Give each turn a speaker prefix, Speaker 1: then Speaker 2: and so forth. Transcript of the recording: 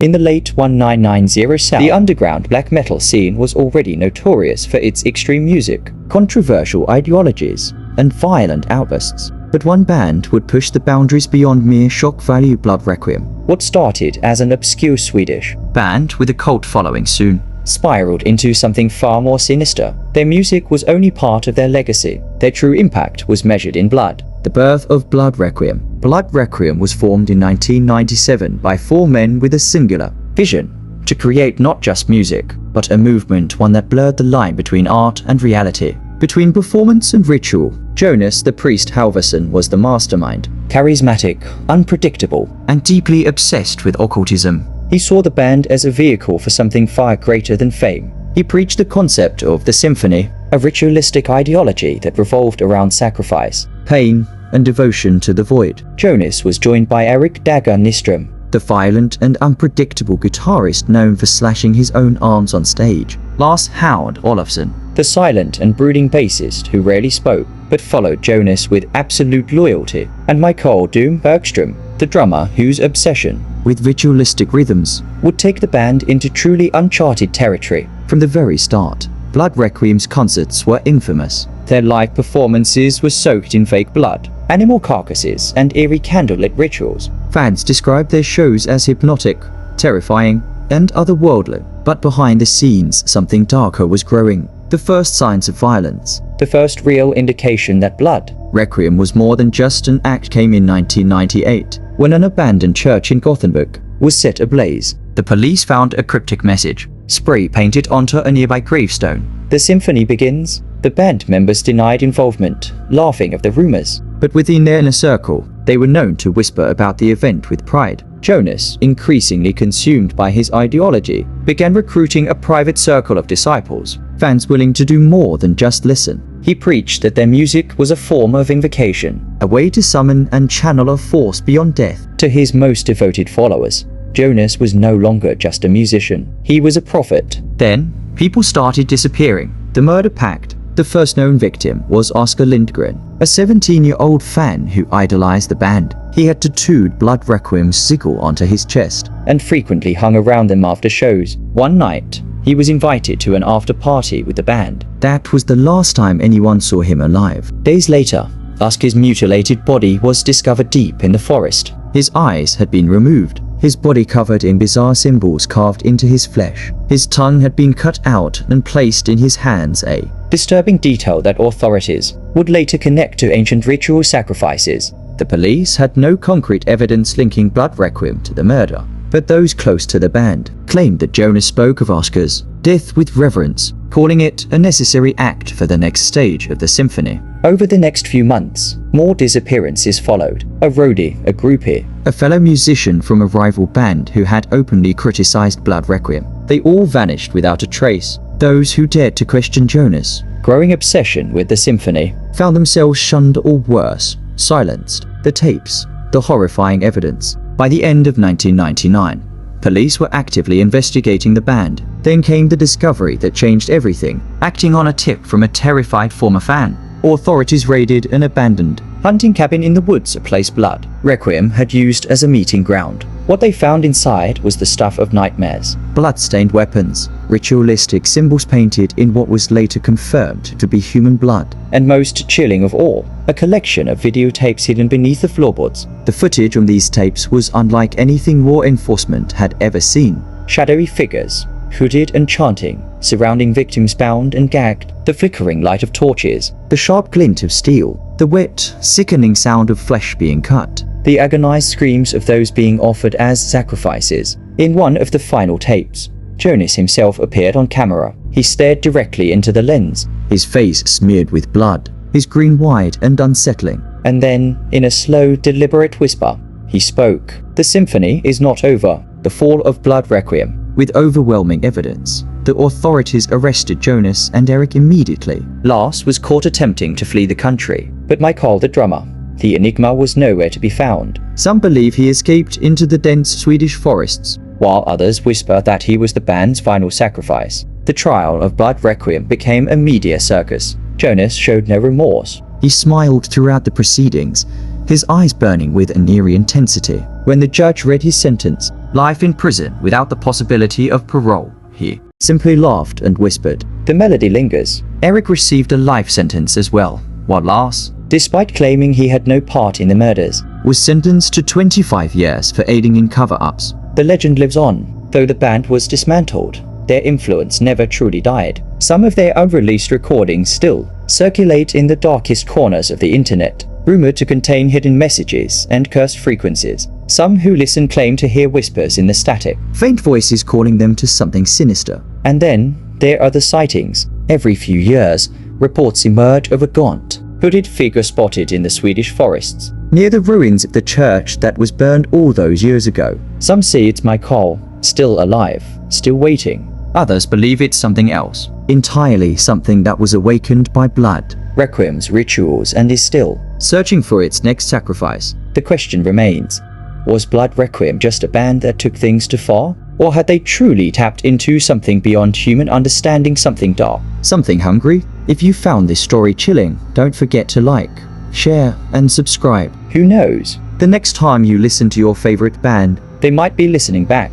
Speaker 1: In the late 1990s South, the underground black metal scene was already notorious for its extreme music, controversial ideologies, and violent outbursts. But one band would push the boundaries beyond mere shock value: Blood Requiem. What started as an obscure Swedish band with a cult following soon spiraled into something far more sinister. Their music was only part of their legacy. Their true impact was measured in blood. The birth of Blood Requiem. Blood Requiem was formed in 1997 by 4 men with a singular vision: to create not just music, but a movement, one that blurred the line between art and reality, between performance and ritual. Jonas the Priest Halvorsen was the mastermind, charismatic, unpredictable, and deeply obsessed with occultism. He saw the band as a vehicle for something far greater than fame. He preached the concept of the symphony, a ritualistic ideology that revolved around sacrifice, pain, and devotion to the void. Jonas was joined by Erik "Dagger" Nyström, the violent and unpredictable guitarist known for slashing his own arms on stage. Lars "Hound" Olofsson, the silent and brooding bassist who rarely spoke but followed Jonas with absolute loyalty, and Mikael "Doom" Bergström, the drummer whose obsession with ritualistic rhythms would take the band into truly uncharted territory. From the very start, Blood Requiem's concerts were infamous. Their live performances were soaked in fake blood, animal carcasses, and eerie candlelit rituals. Fans described their shows as hypnotic, terrifying, and otherworldly. But behind the scenes, something darker was growing. The first signs of violence, the first real indication that Blood Requiem was more than just an act, came in 1998, when an abandoned church in Gothenburg was set ablaze. The police found a cryptic message, spray painted onto a nearby gravestone. The symphony begins. The band members denied involvement, laughing at the rumors. But within their inner circle, they were known to whisper about the event with pride. Jonas, increasingly consumed by his ideology, began recruiting a private circle of disciples, fans willing to do more than just listen. He preached that their music was a form of invocation, a way to summon and channel a force beyond death. To his most devoted followers, Jonas was no longer just a musician. He was a prophet. Then, people started disappearing. The murder pact. The first known victim was Oscar Lindgren, a 17-year-old fan who idolized the band. He had tattooed Blood Requiem's sigil onto his chest and frequently hung around them after shows. One night, he was invited to an after-party with the band. That was the last time anyone saw him alive. Days later, Oscar's mutilated body was discovered deep in the forest. His eyes had been removed, his body covered in bizarre symbols carved into his flesh. His tongue had been cut out and placed in his hands, a disturbing detail that authorities would later connect to ancient ritual sacrifices. The police had no concrete evidence linking Blood Requiem to the murder, but those close to the band claimed that Jonas spoke of Oscar's death with reverence, calling it a necessary act for the next stage of the symphony. Over the next few months, more disappearances followed. A roadie, a groupie, a fellow musician from a rival band who had openly criticized Blood Requiem. They all vanished without a trace. Those who dared to question Jonas' growing obsession with the symphony found themselves shunned or worse, silenced. The tapes, the horrifying evidence. By the end of 1999, police were actively investigating the band. Then came the discovery that changed everything. Acting on a tip from a terrified former fan, authorities raided an abandoned hunting cabin in the woods, a place Blood Requiem had used as a meeting ground. What they found inside was the stuff of nightmares. Blood-stained weapons, ritualistic symbols painted in what was later confirmed to be human blood, and most chilling of all, a collection of videotapes hidden beneath the floorboards. The footage on these tapes was unlike anything law enforcement had ever seen. Shadowy figures, hooded and chanting, surrounding victims bound and gagged. The flickering light of torches, the sharp glint of steel, the wet, sickening sound of flesh being cut, the agonized screams of those being offered as sacrifices. In one of the final tapes, Jonas himself appeared on camera. He stared directly into the lens, his face smeared with blood, his grin wide and unsettling. And then, in a slow, deliberate whisper, he spoke. The symphony is not over. The fall of Blood Requiem. With overwhelming evidence, the authorities arrested Jonas and Erik immediately. Lars was caught attempting to flee the country, but Mikael, the drummer, the enigma, was nowhere to be found. Some believe he escaped into the dense Swedish forests, while others whisper that he was the band's final sacrifice. The trial of Blood Requiem became a media circus. Jonas showed no remorse. He smiled throughout the proceedings, his eyes burning with an eerie intensity. When the judge read his sentence, life in prison without the possibility of parole. He simply laughed and whispered. The melody lingers. Eric received a life sentence as well, while Lars, despite claiming he had no part in the murders, was sentenced to 25 years for aiding in cover-ups. The legend lives on, though the band was dismantled. Their influence never truly died. Some of their unreleased recordings still circulate in the darkest corners of the internet, rumored to contain hidden messages and cursed frequencies. Some who listen claim to hear whispers in the static, faint voices calling them to something sinister. And then there are the sightings. Every few years, reports emerge of a gaunt, hooded figure spotted in the Swedish forests, near the ruins of the church that was burned all those years ago. Some say it's Michael, still alive, still waiting. Others believe it's something else, entirely something that was awakened by Blood Requiem's rituals and is still searching for its next sacrifice. The question remains, was Blood Requiem just a band that took things too far? Or had they truly tapped into something beyond human understanding, something dark, something hungry? If you found this story chilling, don't forget to like, share, and subscribe. Who knows? The next time you listen to your favorite band, they might be listening back.